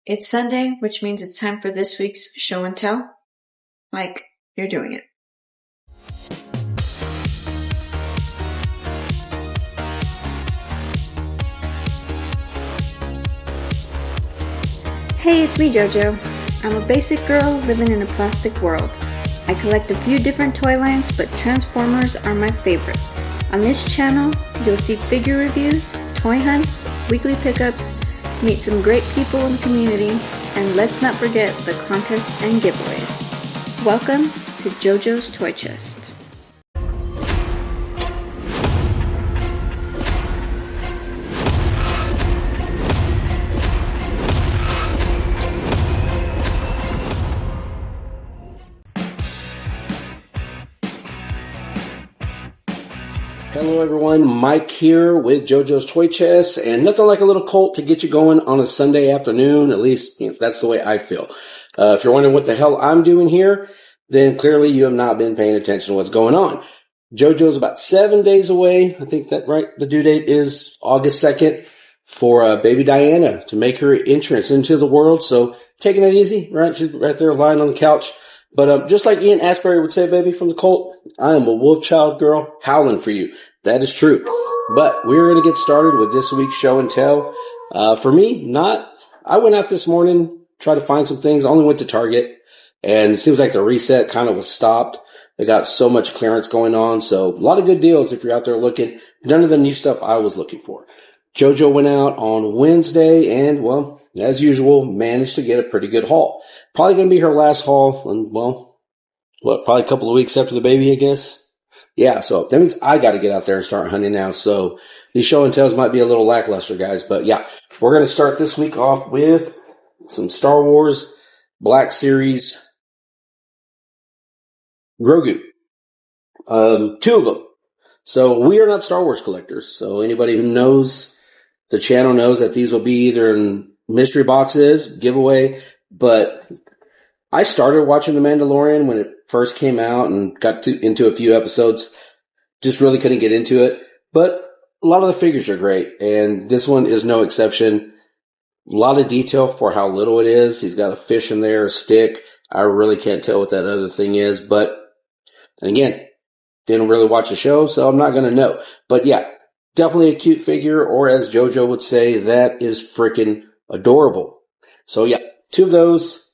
It's Sunday, which means it's time for this week's show and tell. Mike, you're doing it. Hey, it's me, JoJo. I'm a basic girl living in a plastic world. I collect a few different toy lines, but Transformers are my favorite. On this channel, you'll see figure reviews, toy hunts, weekly pickups, meet some great people in the community, and let's not forget the contests and giveaways. Welcome to JoJo's Toy Chest. Hello everyone, Mike here with JoJo's Toy Chest, and nothing like a little cult to get you going on a Sunday afternoon. At least that's the way I feel. If you're wondering what the hell I'm doing here, then clearly you have not been paying attention to what's going on. JoJo's about 7 days away. I think that right. The due date is August 2nd for baby Diana to make her entrance into the world. So taking it easy, right? She's right there lying on the couch. But just like Ian Asbury would say, baby, from the cult, I am a wolf child girl howling for you. That is true. But we're going to get started with this week's show and tell. For me, I went out this morning, tried to find some things, only went to Target, and it seems like the reset kind of was stopped. They got so much clearance going on, so a lot of good deals if you're out there looking. None of the new stuff I was looking for. JoJo went out on Wednesday and, well, as usual, managed to get a pretty good haul. Probably going to be her last haul, and, well, probably a couple of weeks after the baby, I guess. Yeah, so that means I got to get out there and start hunting now. So these show and tells might be a little lackluster, guys. But yeah, we're going to start this week off with some Star Wars Black Series Grogu. Two of them. So we are not Star Wars collectors. So anybody who knows the channel knows that these will be either in mystery boxes, giveaway. But I started watching The Mandalorian when it first came out and got into a few episodes. Just really couldn't get into it. But a lot of the figures are great, and this one is no exception. A lot of detail for how little it is. He's got a fish in there, a stick. I really can't tell what that other thing is. But, and again, didn't really watch the show, so I'm not going to know. But yeah, definitely a cute figure, or as JoJo would say, that is freaking adorable. So yeah, two of those.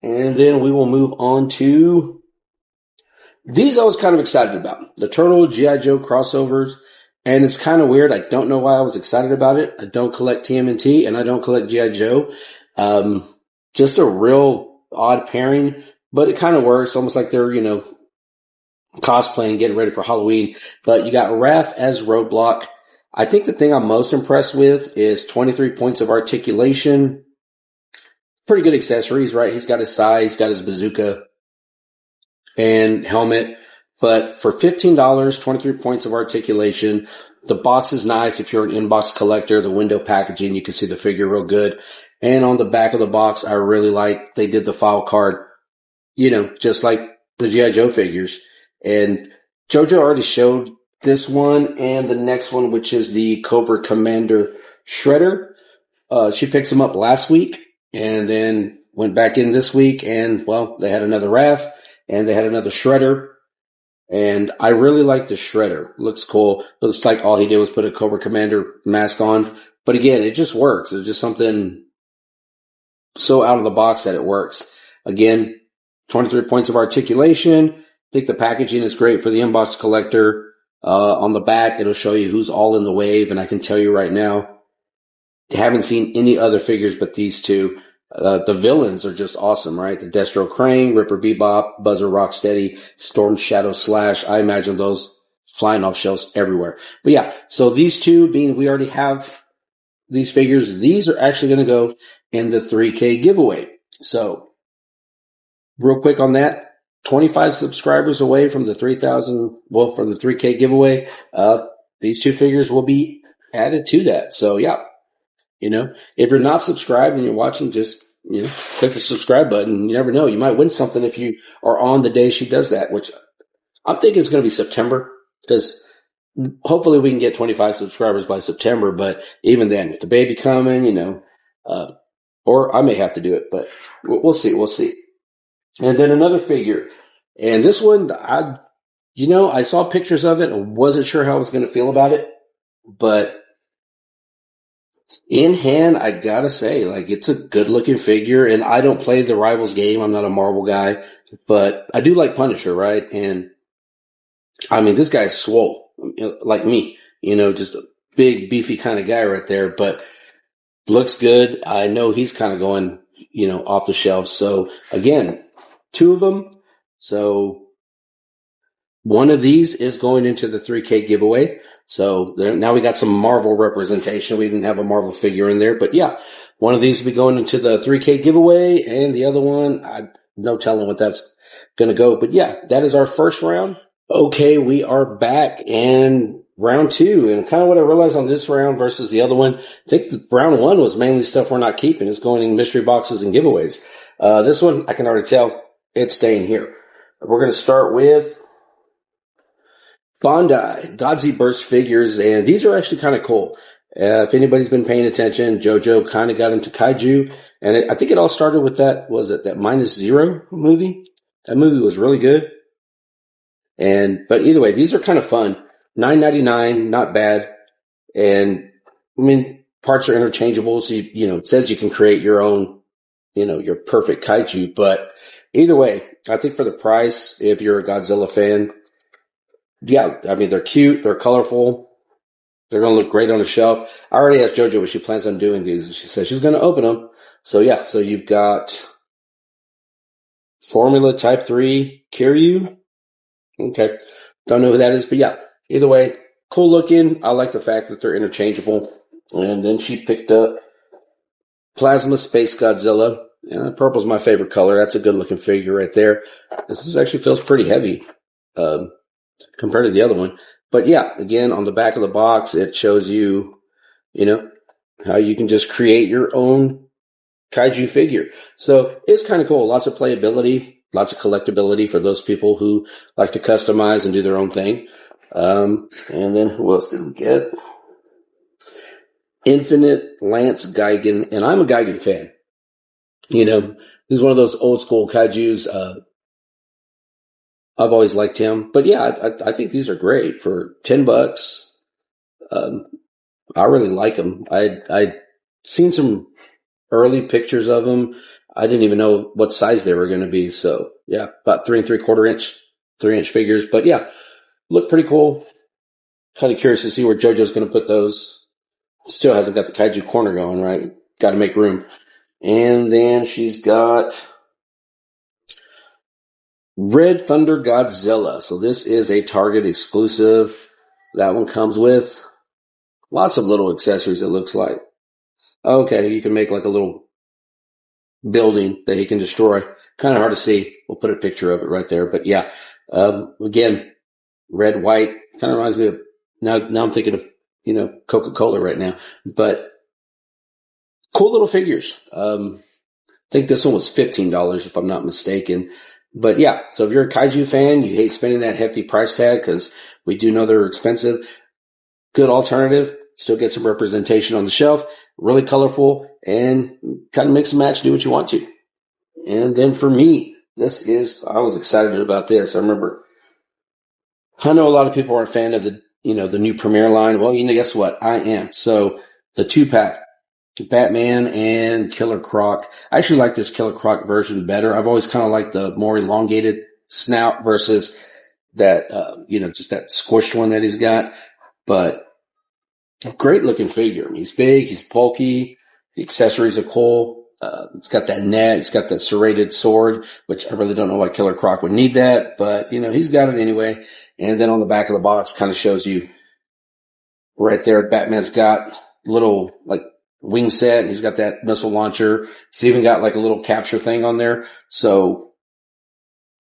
And then we will move on to these I was kind of excited about. The Turtle G.I. Joe crossovers. And it's kind of weird. I don't know why I was excited about it. I don't collect TMNT and I don't collect G.I. Joe. Just a real odd pairing, but it kind of works. Almost like they're, cosplaying, getting ready for Halloween. But you got Raph as Roadblock. I think the thing I'm most impressed with is 23 points of articulation. Pretty good accessories, right? He's got his sai, he's got his bazooka and helmet. But for $15, 23 points of articulation. The box is nice if you're an inbox collector. The window packaging, you can see the figure real good. And on the back of the box, I really like they did the file card, just like the G.I. Joe figures. And JoJo already showed this one and the next one, which is the Cobra Commander Shredder. She picks him up last week. And then went back in this week and, well, they had another Raph and they had another Shredder. And I really like the Shredder. Looks cool. Looks like all he did was put a Cobra Commander mask on. But again, it just works. It's just something so out of the box that it works. Again, 23 points of articulation. I think the packaging is great for the inbox collector. On the back, it'll show you who's all in the wave. And I can tell you right now, haven't seen any other figures but these two. The villains are just awesome, right? The Destro Crane, Ripper Bebop, Buzzer Rocksteady, Storm Shadow Slash. I imagine those flying off shelves everywhere. But yeah, so these two, being we already have these figures, these are actually going to go in the 3K giveaway. So real quick on that, 25 subscribers away from the 3,000, from the 3K giveaway. These two figures will be added to that. So yeah. If you're not subscribed and you're watching, just, click the subscribe button. You never know. You might win something if you are on the day she does that, which I'm thinking it's going to be September because hopefully we can get 25 subscribers by September. But even then, with the baby coming, Or I may have to do it, but we'll see. We'll see. And then another figure. And this one, I saw pictures of it and wasn't sure how I was going to feel about it. But in hand, I gotta say, like, it's a good looking figure. And I don't play the Rivals game. I'm not a Marvel guy, but I do like Punisher, right? And I mean, this guy's swole, like me, just a big, beefy kind of guy right there, but looks good. I know he's kind of going, off the shelf. So again, 2 of them. So one of these is going into the 3K giveaway. So now we got some Marvel representation. We didn't have a Marvel figure in there, but yeah, one of these will be going into the 3K giveaway, and the other one, no telling what that's going to go. But yeah, that is our first round. Okay, we are back and round 2, and kind of what I realized on this round versus the other one, I think round 1 was mainly stuff we're not keeping. It's going in mystery boxes and giveaways. This one, I can already tell it's staying here. We're going to start with Bandai Godzilla Burst figures, and these are actually kind of cool. If anybody's been paying attention, JoJo kind of got into kaiju, and I think it all started with that Minus Zero movie? That movie was really good. But either way, these are kind of fun. $9.99, not bad. And I mean, parts are interchangeable. So, it says you can create your own, your perfect kaiju. But either way, I think for the price, if you're a Godzilla fan, yeah, I mean, they're cute. They're colorful. They're going to look great on the shelf. I already asked JoJo what she plans on doing these, and she says she's going to open them. So yeah, so you've got Formula Type 3 Kiryu. Okay. Don't know who that is, but yeah, either way, cool looking. I like the fact that they're interchangeable. And then she picked up Plasma Space Godzilla. And purple's my favorite color. That's a good looking figure right there. This actually feels pretty heavy, compared to the other one. But yeah, again, on the back of the box, it shows you, how you can just create your own kaiju figure. So it's kind of cool. Lots of playability. Lots of collectability for those people who like to customize and do their own thing. And then who else did we get? Infinite Lance Gigan. And I'm a Gigan fan. He's one of those old school kaijus. I've always liked him. But yeah, I think these are great for $10. I really like them. I'd seen some early pictures of them. I didn't even know what size they were going to be. So yeah, about 3 3/4 inch figures. But yeah, look pretty cool. Kind of curious to see where JoJo's going to put those. Still hasn't got the kaiju corner going, right? Got to make room. And then she's got Red Thunder Godzilla. So this is a Target exclusive. That one comes with lots of little accessories, it looks like. Okay, you can make like a little building that he can destroy. Kind of hard to see. We'll put a picture of it right there. But yeah, again, red, white. Kind of reminds me of, now I'm thinking of, Coca-Cola right now. But cool little figures. I think this one was $15 if I'm not mistaken. But yeah, so if you're a kaiju fan, you hate spending that hefty price tag because we do know they're expensive. Good alternative. Still get some representation on the shelf. Really colorful and kind of mix and match, do what you want to. And then for me, I was excited about this. I know a lot of people aren't a fan of the new Premier line. Well, guess what? I am. So the 2-pack, Batman and Killer Croc. I actually like this Killer Croc version better. I've always kind of liked the more elongated snout versus that, just that squished one that he's got. But great looking figure. He's big, he's bulky, the accessories are cool. It's got that net, it's got that serrated sword, which I really don't know why Killer Croc would need that, but he's got it anyway. And then on the back of the box kind of shows you right there, Batman's got little like wing set, and he's got that missile launcher. It's even got like a little capture thing on there. So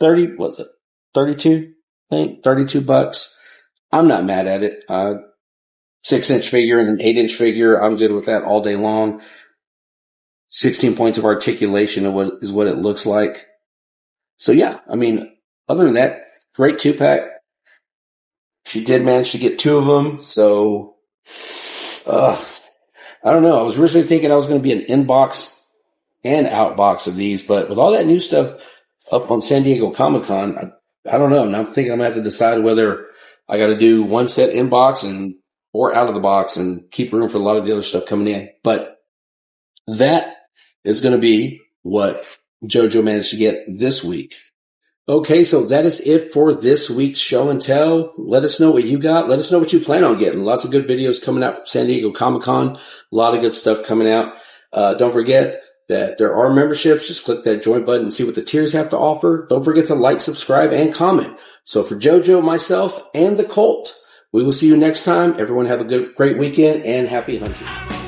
32, I think, $32. I'm not mad at it. 6-inch figure and an 8-inch figure. I'm good with that all day long. 16 points of articulation is what it looks like. So yeah, I mean, other than that, great 2-pack. She did manage to get 2 of them. So, I don't know. I was originally thinking I was going to be an inbox and outbox of these. But with all that new stuff up on San Diego Comic-Con, I don't know. Now I'm thinking I'm going to have to decide whether I got to do one set in box or out of the box and keep room for a lot of the other stuff coming in. But that is going to be what JoJo managed to get this week. Okay, so that is it for this week's show and tell. Let us know what you got. Let us know what you plan on getting. Lots of good videos coming out from San Diego Comic-Con. A lot of good stuff coming out. Don't forget that there are memberships. Just click that join button and see what the tiers have to offer. Don't forget to like, subscribe, and comment. So for JoJo, myself, and the Colt, we will see you next time. Everyone have a great weekend and happy hunting.